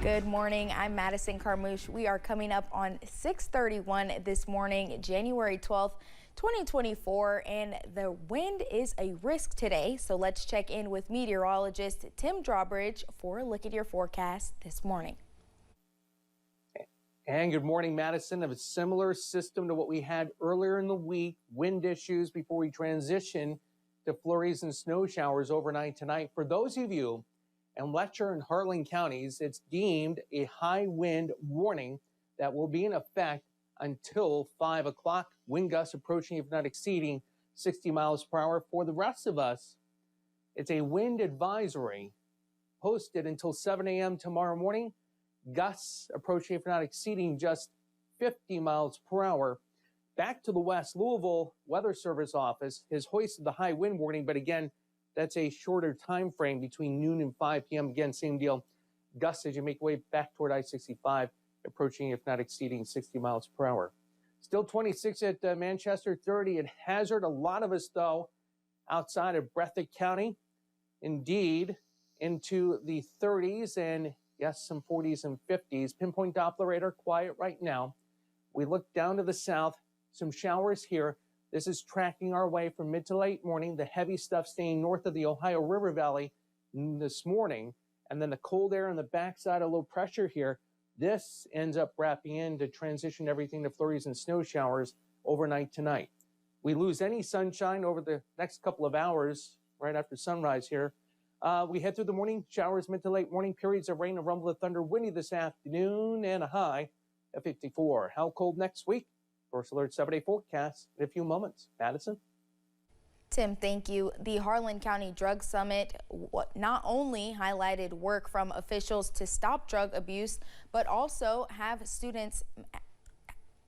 Good morning. I'm Madison Carmouche. We are coming up on 6:31 this morning, January 12th, 2024, and the wind is a risk today. So let's check in with meteorologist Tim Drawbridge for a look at your forecast this morning. And good morning, Madison. Of a similar system to what we had earlier in the week, wind issues before we transition to flurries and snow showers overnight tonight. For those of you in Letcher and Harlan counties, it's deemed a high wind warning that will be in effect until 5 o'clock. Wind gusts approaching, if not exceeding, 60 miles per hour. For the rest of us, it's a wind advisory posted until 7 a.m. tomorrow morning. Gusts approaching, if not exceeding, just 50 miles per hour. Back to the west, Louisville Weather Service office has hoisted the high wind warning, but again, that's a shorter time frame between noon and 5 p.m. Again, same deal. Gusts as you make way back toward I-65, approaching, if not exceeding, 60 miles per hour. Still 26 at Manchester, 30 at Hazard. A lot of us, though, outside of Breathitt County, indeed, into the 30s and, yes, some 40s and 50s. Pinpoint Doppler radar quiet right now. We look down to the south, some showers here. This is tracking our way from mid to late morning. The heavy stuff staying north of the Ohio River Valley this morning. And then the cold air on the backside of low pressure here. This ends up wrapping in to transition everything to flurries and snow showers overnight tonight. We lose any sunshine over the next couple of hours right after sunrise here. We head through the morning showers, mid to late morning periods of rain, a rumble of thunder, windy this afternoon, and a high of 54. How cold next week? First Alert 7-day forecast in a few moments. Madison? Tim, thank you. The Harlan County Drug Summit not only highlighted work from officials to stop drug abuse, but also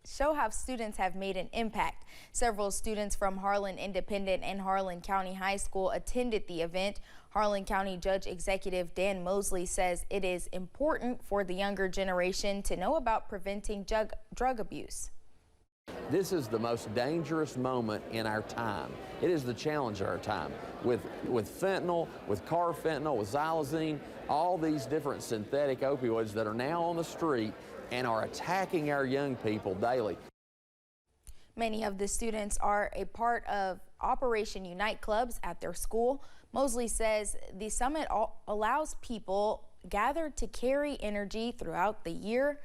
show how students have made an impact. Several students from Harlan Independent and Harlan County High School attended the event. Harlan County Judge Executive Dan Mosley says it is important for the younger generation to know about preventing drug abuse. This is the most dangerous moment in our time. It is the challenge of our time. With fentanyl, with carfentanil, with xylazine, all these different synthetic opioids that are now on the street and are attacking our young people daily. Many of the students are a part of Operation Unite clubs at their school. Mosley says the summit allows people gathered to carry energy throughout the year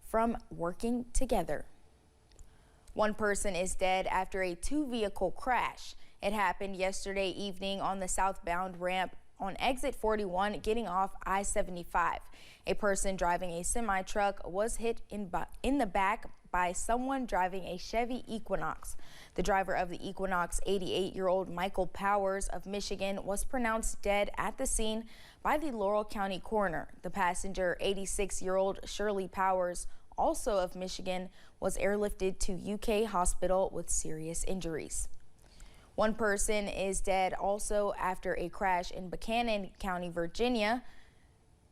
from working together. One person is dead after a two-vehicle crash. It happened yesterday evening on the southbound ramp on exit 41 getting off I-75. A person driving a semi-truck was hit in the back by someone driving a Chevy Equinox. The driver of the Equinox, 88-year-old Michael Powers of Michigan, was pronounced dead at the scene by the Laurel County coroner. The passenger, 86-year-old Shirley Powers, also of Michigan, was airlifted to UK hospital with serious injuries. One person is dead also after a crash in Buchanan County, Virginia.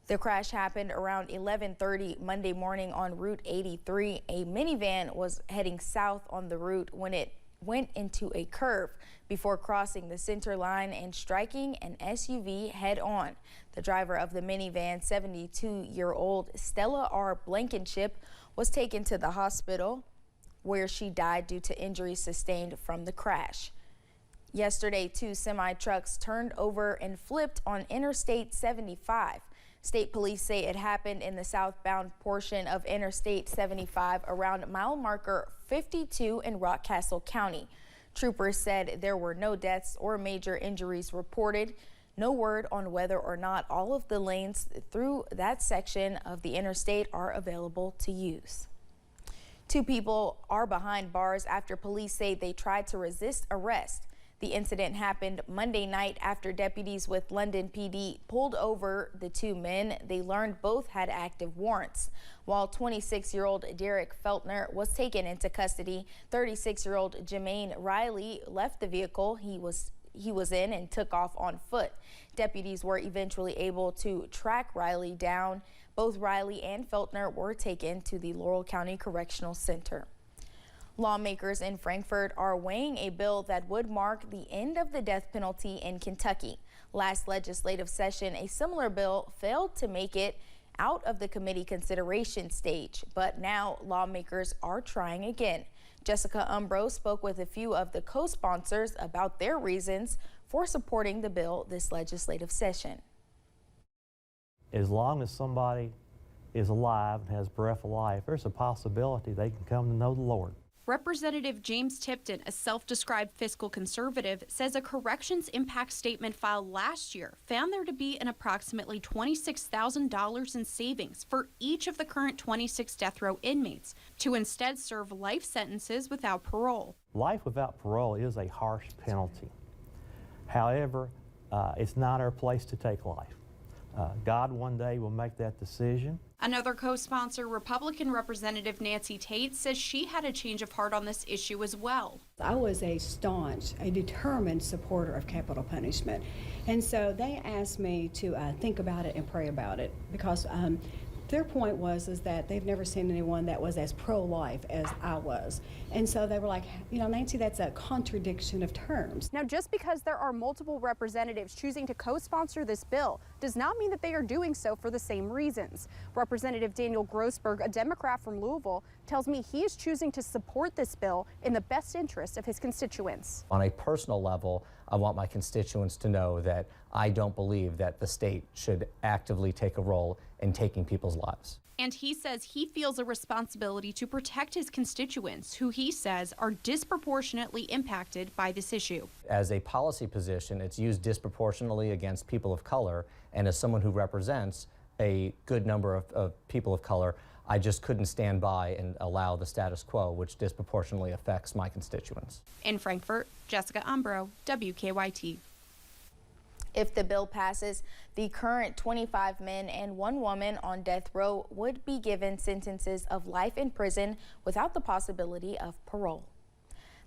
The crash happened around 11:30 Monday morning on Route 83. A minivan was heading south on the route when it went into a curve before crossing the center line and striking an SUV head-on. The driver of the minivan, 72-year-old Stella R. Blankenship, was taken to the hospital where she died due to injuries sustained from the crash. Yesterday, two semi-trucks turned over and flipped on Interstate 75. State police say it happened in the southbound portion of Interstate 75 around mile marker 52 in Rockcastle County. Troopers said there were no deaths or major injuries reported. No word on whether or not all of the lanes through that section of the interstate are available to use. Two people are behind bars after police say they tried to resist arrest. The incident happened Monday night after deputies with London PD pulled over the two men. They learned both had active warrants. While 26-year-old Derek Feltner was taken into custody, 36-year-old Jermaine Riley left the vehicle he was in and took off on foot. Deputies were eventually able to track Riley down. Both Riley and Feltner were taken to the Laurel County Correctional Center. Lawmakers in Frankfort are weighing a bill that would mark the end of the death penalty in Kentucky. Last legislative session, a similar bill failed to make it out of the committee consideration stage, but now lawmakers are trying again. Jessica Umbro spoke with a few of the co-sponsors about their reasons for supporting the bill this legislative session. As long as somebody is alive and has breath of life, there's a possibility they can come to know the Lord. Representative James Tipton, a self-described fiscal conservative, says a corrections impact statement filed last year found there to be an approximately $26,000 in savings for each of the current 26 death row inmates to instead serve life sentences without parole. Life without parole is a harsh penalty. However, it's not our place to take life. God one day will make that decision. Another co-sponsor, Republican Representative Nancy Tate, says she had a change of heart on this issue as well. I was a staunch, a determined supporter of capital punishment. And so they asked me to think about it and pray about it because their point was that they've never seen anyone that was as pro-life as I was. And so they were like, you know, Nancy, that's a contradiction of terms. Now, just because there are multiple representatives choosing to co-sponsor this bill does not mean that they are doing so for the same reasons. Representative Daniel Grossberg, a Democrat from Louisville, tells me he is choosing to support this bill in the best interest of his constituents. On a personal level, I want my constituents to know that I don't believe that the state should actively take a role in taking people's lives. And he says he feels a responsibility to protect his constituents, who he says are disproportionately impacted by this issue. As a policy position, it's used disproportionately against people of color, and as someone who represents a good number of people of color, I just couldn't stand by and allow the status quo, which disproportionately affects my constituents. In Frankfort, Jessica Umbro, WKYT. If the bill passes, the current 25 men and 1 woman on death row would be given sentences of life in prison without the possibility of parole.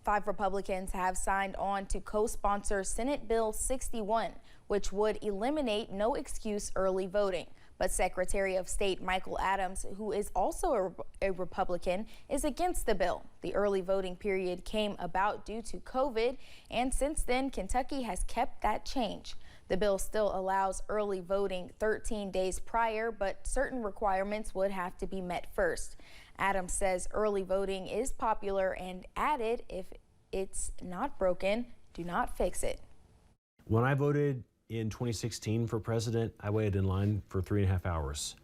5 Republicans have signed on to co-sponsor Senate Bill 61, which would eliminate no excuse early voting. But Secretary of State Michael Adams, who is also a Republican, is against the bill. The early voting period came about due to COVID, and since then, Kentucky has kept that change. The bill still allows early voting 13 days prior, but certain requirements would have to be met first. Adams says early voting is popular and added, if it's not broken, do not fix it. When I voted in 2016 for president, I waited in line for 3.5 hours.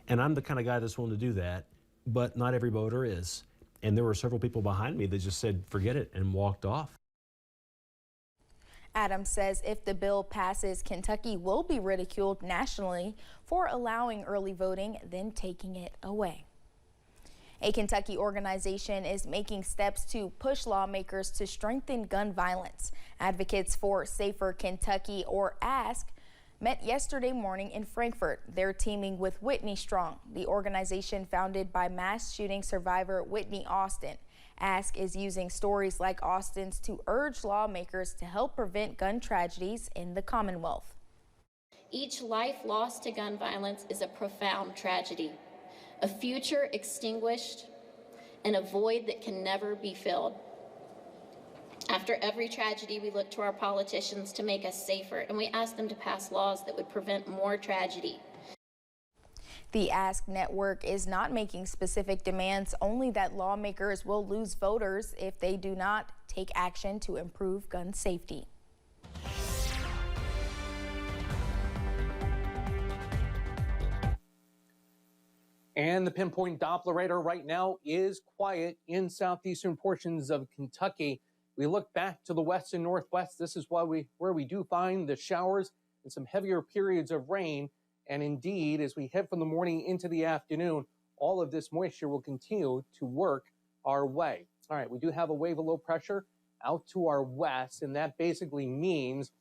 And I'm the kind of guy that's willing to do that, but not every voter is. And there were several people behind me that just said, forget it, and walked off. Adams says if the bill passes, Kentucky will be ridiculed nationally for allowing early voting, then taking it away. A Kentucky organization is making steps to push lawmakers to strengthen gun violence. Advocates for Safer Kentucky, or ASK, met yesterday morning in Frankfort. They're teaming with Whitney Strong, the organization founded by mass shooting survivor Whitney Austin. ASK is using stories like Austin's to urge lawmakers to help prevent gun tragedies in the Commonwealth. Each life lost to gun violence is a profound tragedy, a future extinguished, and a void that can never be filled. After every tragedy, we look to our politicians to make us safer, and we ask them to pass laws that would prevent more tragedy. The ASK network is not making specific demands, only that lawmakers will lose voters if they do not take action to improve gun safety. And the pinpoint Doppler radar right now is quiet in southeastern portions of Kentucky. We look back to the west and northwest. This is where we do find the showers and some heavier periods of rain. And indeed, as we head from the morning into the afternoon, all of this moisture will continue to work our way. All right, we do have a wave of low pressure out to our west, and that basically means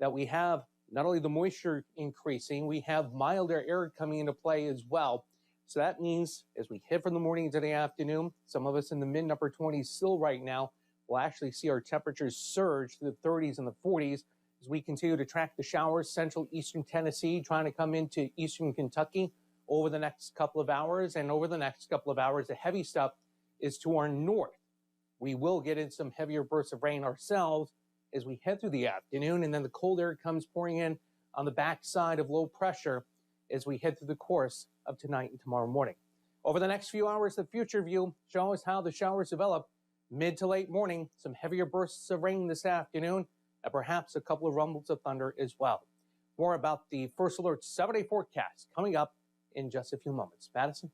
that we have not only the moisture increasing, we have milder air coming into play as well. So that means as we head from the morning into the afternoon, some of us in the mid and upper 20s still right now will actually see our temperatures surge to the 30s and the 40s as we continue to track the showers, central eastern Tennessee, trying to come into eastern Kentucky over the next couple of hours. And over the next couple of hours, the heavy stuff is to our north. We will get in some heavier bursts of rain ourselves as we head through the afternoon, and then the cold air comes pouring in on the backside of low pressure as we head through the course of tonight and tomorrow morning. Over the next few hours, the future view shows how the showers develop mid to late morning, some heavier bursts of rain this afternoon, and perhaps a couple of rumbles of thunder as well. More about the First Alert 7-day forecast coming up in just a few moments. Madison?